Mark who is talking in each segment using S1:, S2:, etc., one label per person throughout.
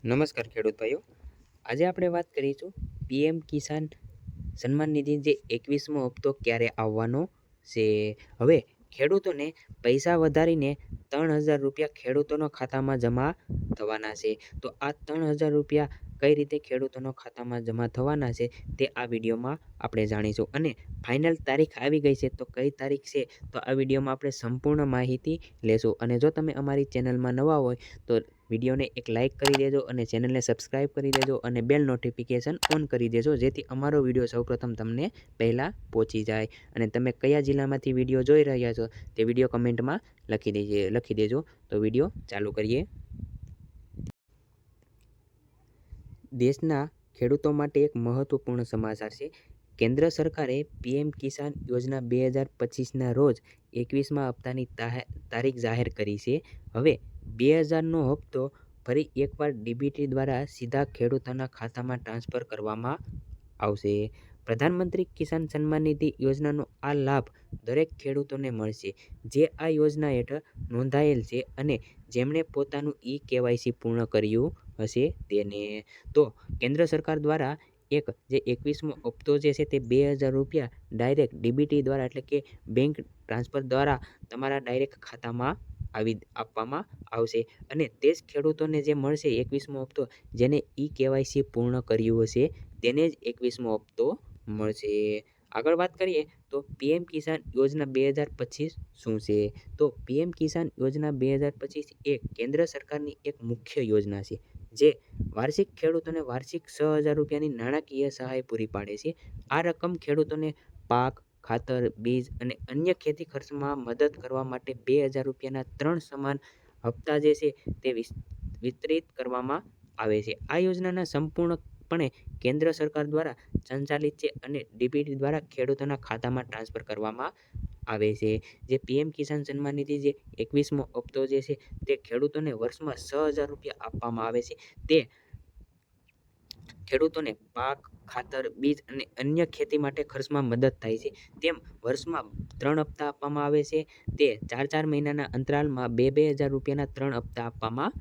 S1: નમસ્કાર ખેડૂત ભાઈઓ, આજે આપણે વાત કરીશું પીએમ કિસાન સન્માન નિધિ જે 21મો હપ્તો ક્યારે આવવાનો છે. હવે ખેડૂતોને પૈસા વધારીને 3,000 રૂપિયા ખેડૂતોના ખાતામાં જમા થવાના છે. તો આ 3,000 રૂપિયા કઈ રીતે ખેડૂતોના ખાતામાં જમા થવાના છે તે આ વિડીયોમાં આપણે જાણીશું. અને ફાઇનલ તારીખ આવી ગઈ છે, તો કઈ તારીખ છે તો આ વિડીયોમાં આપણે સંપૂર્ણ માહિતી લેશું. અને જો તમે અમારી ચેનલમાં નવા હોય તો વિડીયોને એક લાઇક કરી દેજો અને ચેનલને સબસ્ક્રાઇબ કરી દેજો અને બેલ નોટિફિકેશન ઓન કરી દેજો, જેથી અમારો વિડીયો સૌપ્રથમ તમને પહેલાં પહોંચી જાય. અને તમે કયા જિલ્લામાંથી વિડીયો જોઈ રહ્યા છો તે વિડીયો કમેન્ટમાં લખી દેજો. તો વિડીયો ચાલુ કરીએ. દેશના ખેડૂતો માટે એક મહત્વપૂર્ણ સમાચાર છે. કેન્દ્ર સરકારે પીએમ કિસાન યોજના 2025ના રોજ 21મા હપ્તાની તારીખ જાહેર કરી છે. હવે 2000નો હપ્તો ફરી એકવાર ડીબીટી દ્વારા સીધા ખેડૂતોના ખાતામાં ટ્રાન્સફર કરવામાં આવશે. પ્રધાનમંત્રી કિસાન સન્માન નિધિ યોજનાનો આ લાભ દરેક ખેડૂતોને મળશે જે આ યોજના હેઠળ નોંધાયેલ છે અને જેમણે પોતાનું KYC પૂર્ણ કર્યું હશે તેને. તો કેન્દ્ર સરકાર દ્વારા જે 21મો હપ્તો જે છે તે 2000 રૂપિયા ડાયરેક્ટ ડીબીટી દ્વારા એટલે કે બેંક ટ્રાન્સફર દ્વારા તમારા ડાયરેક્ટ ખાતામાં આપવામાં આવશે. અને તે જ ખેડૂતોને જે મળશે 21મો હપ્તો, જેને KYC પૂર્ણ કર્યું હશે તેને જ 21મો હપ્તો મળશે. આગળ વાત કરીએ તો પીએમ કિસાન યોજના 2025 શું છે? તો પીએમ કિસાન યોજના 2025 એ કેન્દ્ર સરકારની એક મુખ્ય યોજના છે જે વાર્ષિક ખેડૂતોને વાર્ષિક 6,000 રૂપિયાની નાણાકીય સહાય પૂરી પાડે છે. આ રકમ ખેડૂતોને પાક, ખાતર, બીજ અને અન્ય ખેતી ખર્ચમાં મદદ કરવા માટે 2,000 રૂપિયાના 3 સમાન હપ્તા જે છે તે વિતરિત કરવામાં આવે છે. આ યોજનાના સંપૂર્ણપણે કેન્દ્ર સરકાર દ્વારા સંચાલિત છે અને ડીબીટી દ્વારા ખેડૂતોના ખાતામાં ટ્રાન્સફર કરવામાં આવે છે. જે પીએમ કિસાન સન્માન નિધિ જે 21મો હપ્તો જે છે તે ખેડૂતોને વર્ષમાં 6,000 રૂપિયા આપવામાં આવે છે. તે ખેડૂતોને પાક, ખાતર, બીજ અને અન્ય ખેતી માટે ખર્ચમાં મદદ થાય છે. તેમ વર્ષમાં 3 હપ્તા આપવામાં આવે છે. તે 4 મહિનાના અંતરાલમાં 2,000 રૂપિયાના 3 હપ્તા આપવામાં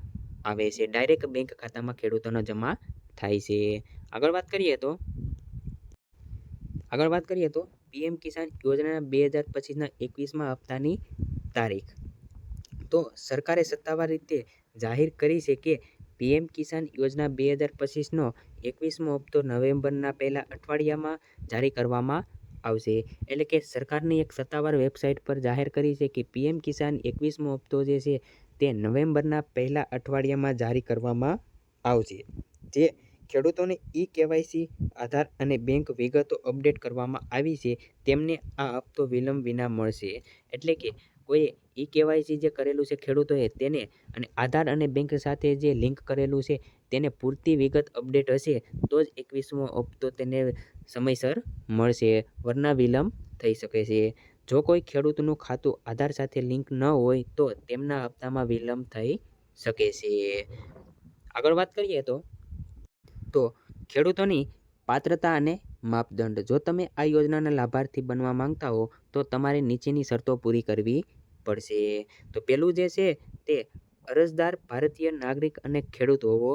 S1: આવે છે. ડાયરેક્ટ બેંક ખાતામાં ખેડૂતોનો જમા થાય છે. આગળ વાત કરીએ તો પીએમ કિસાન યોજના 2025ના 21મા હપ્તાની તારીખ. તો સરકારે સત્તાવાર રીતે જાહેર કરી છે કે પીએમ કિસાન યોજના 2025નો 21મો હપ્તો નવેમ્બરના પહેલા અઠવાડિયામાં જારી કરવામાં આવશે. એટલે કે સરકારની એક સત્તાવાર વેબસાઇટ પર જાહેર કરી છે કે પીએમ કિસાન 21મો હપ્તો જે છે તે નવેમ્બરના પહેલા અઠવાડિયામાં જારી કરવામાં આવશે. જે ખેડૂતોને KYC, આધાર અને બેંક વિગતો અપડેટ કરવામાં આવી છે તેમને આ હપ્તો વિલંબ વિના મળશે. એટલે કે કોઈ KYC જે કરેલું છે ખેડૂતોએ તેને, અને આધાર અને બેંક સાથે જે લિંક કરેલું છે તેને પૂરતી વિગત અપડેટ હશે તો જ 21મો હપ્તો તેને સમયસર મળશે, વરના વિલંબ થઈ શકે છે. જો કોઈ ખેડૂતનું ખાતું આધાર સાથે લિંક ન હોય તો તેમના હપ્તામાં વિલંબ થઈ શકે છે. આગળ વાત કરીએ તો ખેડૂતોની પાત્રતા અને માપદંડ. જો તમે આ યોજનાના લાભાર્થી બનવા માંગતા હો તો તમારે નીચેની શરતો પૂરી કરવી પડશે. તો પેલું જે છે તે અરજદાર ભારતીય નાગરિક અને ખેડૂત હોવો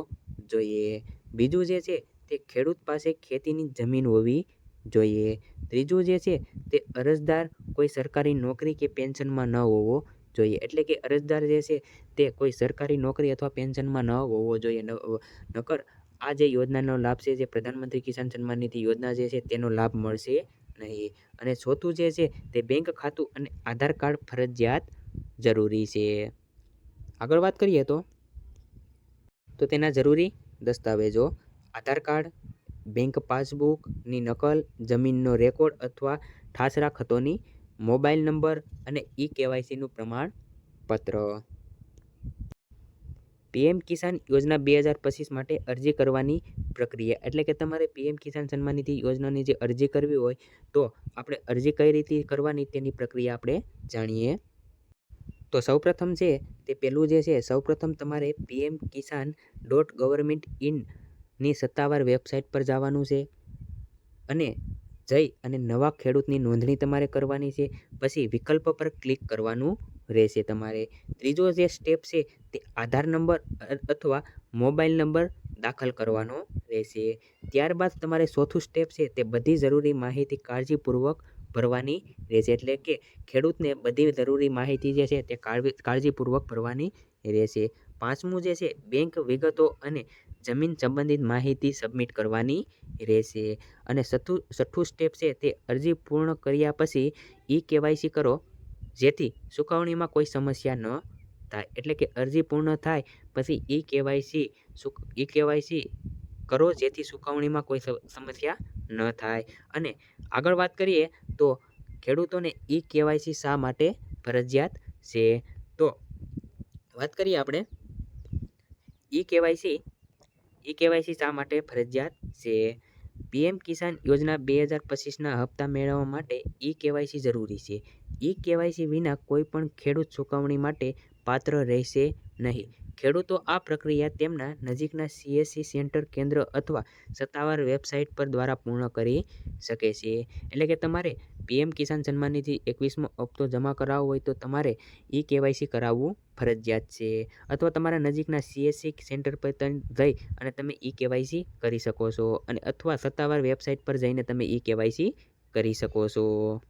S1: જોઈએ. બીજું જે છે તે ખેડૂત પાસે ખેતીની જમીન હોવી જોઈએ. ત્રીજું જે છે તે અરજદાર કોઈ સરકારી નોકરી કે પેન્શનમાં ન હોવો જોઈએ. એટલે કે અરજદાર જે છે તે કોઈ સરકારી નોકરી અથવા પેન્શનમાં ન હોવો જોઈએ. નકર આ જે યોજનાનો લાભ છે, જે પ્રધાનમંત્રી કિસાન સન્માન નિધિ યોજના જે છે તેનો લાભ મળશે નહીં. અને ચોથું જે છે તે બેંક ખાતું અને આધાર કાર્ડ ફરજિયાત જરૂરી છે. આગળ વાત કરીએ તો તેના જરૂરી દસ્તાવેજો: આધાર કાર્ડ, બેંક પાસબુકની નકલ, જમીનનો રેકોર્ડ અથવા ઠાસરા ખતોની, મોબાઈલ નંબર અને KYCનું પ્રમાણપત્ર. પીએમ કિસાન યોજના 2025 માટે અરજી કરવાની પ્રક્રિયા. એટલે કે તમારે પીએમ કિસાન સન્માન નિધિ યોજનાની જે અરજી કરવી હોય તો આપણે અરજી કઈ રીતે કરવાની તેની પ્રક્રિયા આપણે જાણીએ. તો સૌપ્રથમ છે તે પેલું જે છે, સૌપ્રથમ તમારે pmkisan.government.in.ની સત્તાવાર વેબસાઇટ પર જવાનું છે અને જઈ અને નવા ખેડૂતની નોંધણી તમારે કરવાની છે. પછી વિકલ્પ પર ક્લિક કરવાનું રહેશે તમારે. ત્રીજો જે સ્ટેપ છે તે આધાર નંબર અથવા મોબાઈલ નંબર દાખલ કરવાનો રહેશે. ત્યારબાદ તમારે ચોથું સ્ટેપ છે તે બધી જરૂરી માહિતી કાળજીપૂર્વક ભરવાની રહેશે. એટલે કે ખેડૂતને બધી જરૂરી માહિતી જે છે તે કાળજીપૂર્વક ભરવાની રહેશે. પાંચમું જે છે બેંક વિગતો અને જમીન સંબંધિત માહિતી સબમિટ કરવાની રહેશે. અને છઠ્ઠું સ્ટેપ છે તે અરજી પૂર્ણ કર્યા પછી ઈ-કેવાયસી કરો, જેથી ચુકવણીમાં કોઈ સમસ્યા ન થાય. એટલે કે અરજી પૂર્ણ થાય પછી ઈ-કેવાયસી કરો, જેથી ચુકવણીમાં કોઈ સમસ્યા ન થાય. અને આગળ વાત કરીએ તો ખેડૂતોને ઈ-કેવાયસી શા માટે ફરજિયાત છે? તો વાત કરીએ આપણે ઈ-કેવાયસી શા માટે ફરજિયાત છે? પીએમ કિસાન યોજના 2025ના હપ્તા મેળવવા માટે ઈ-કેવાયસી જરૂરી છે. ઈ-કેવાયસી વિના કોઈ પણ ખેડૂત ચુકવણી માટે પાત્ર રહેશે નહીં. ખેડૂતો આ પ્રક્રિયા તેમના નજીકના સીએસસી સેન્ટર કેન્દ્ર અથવા સત્તાવાર વેબસાઇટ પર દ્વારા પૂર્ણ કરી શકે છે. એટલે કે તમારે પીએમ કિસાન સન્માન નિધિ 21મો હપ્તો જમા કરાવવો હોય તો તમારે ઈ-કેવાયસી કરાવવું ફરજિયાત છે. અથવા તમારા નજીકના સીએસસી સેન્ટર પર જઈ અને તમે ઈ-કેવાયસી કરી શકો છો. અને અથવા સત્તાવાર વેબસાઇટ પર જઈને તમે ઈ-કેવાયસી કરી શકો છો.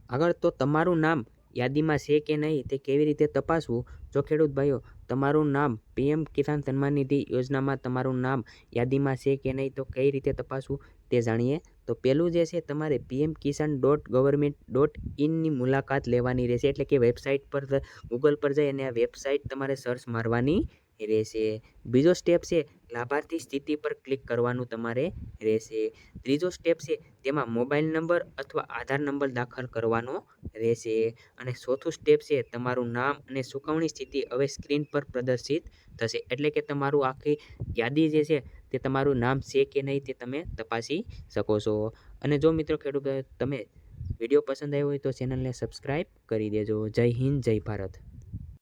S1: આગળ તો તમારું નામ યાદીમાં છે કે નહીં તે કેવી રીતે તપાસવું? જો ખેડૂત ભાઈઓ તમારું નામ પીએમ કિસાન સન્માન નિધિ યોજનામાં તમારું નામ યાદીમાં છે કે નહીં તો કઈ રીતે તપાસવું તે જાણીએ. તો પહેલું જે છે તમારે pmkisan.government.in ની મુલાકાત લેવાની રહેશે. એટલે કે વેબસાઇટ પર ગૂગલ પર જઈ અને આ વેબસાઇટ તમારે સર્ચ મારવાની રહેશે. બીજો સ્ટેપ છે લાભાર્થી સ્થિતિ પર ક્લિક કરવાનું તમારે રહેશે. ત્રીજો સ્ટેપ છે તેમાં મોબાઈલ નંબર અથવા આધાર નંબર દાખલ કરવાનો રહેશે. અને ચોથું સ્ટેપ છે તમારું નામ અને ચુકવણી સ્થિતિ હવે સ્ક્રીન પર પ્રદર્શિત થશે. એટલે કે તમારું આખી યાદી જે છે તે તમારું નામ છે કે નહીં તે તમે તપાસી શકો છો. અને જો મિત્રો ખેડૂત તમે વિડીયો પસંદ આવ્યો હોય તો ચેનલને સબસ્ક્રાઈબ કરી દેજો. જય હિન્દ, જય ભારત.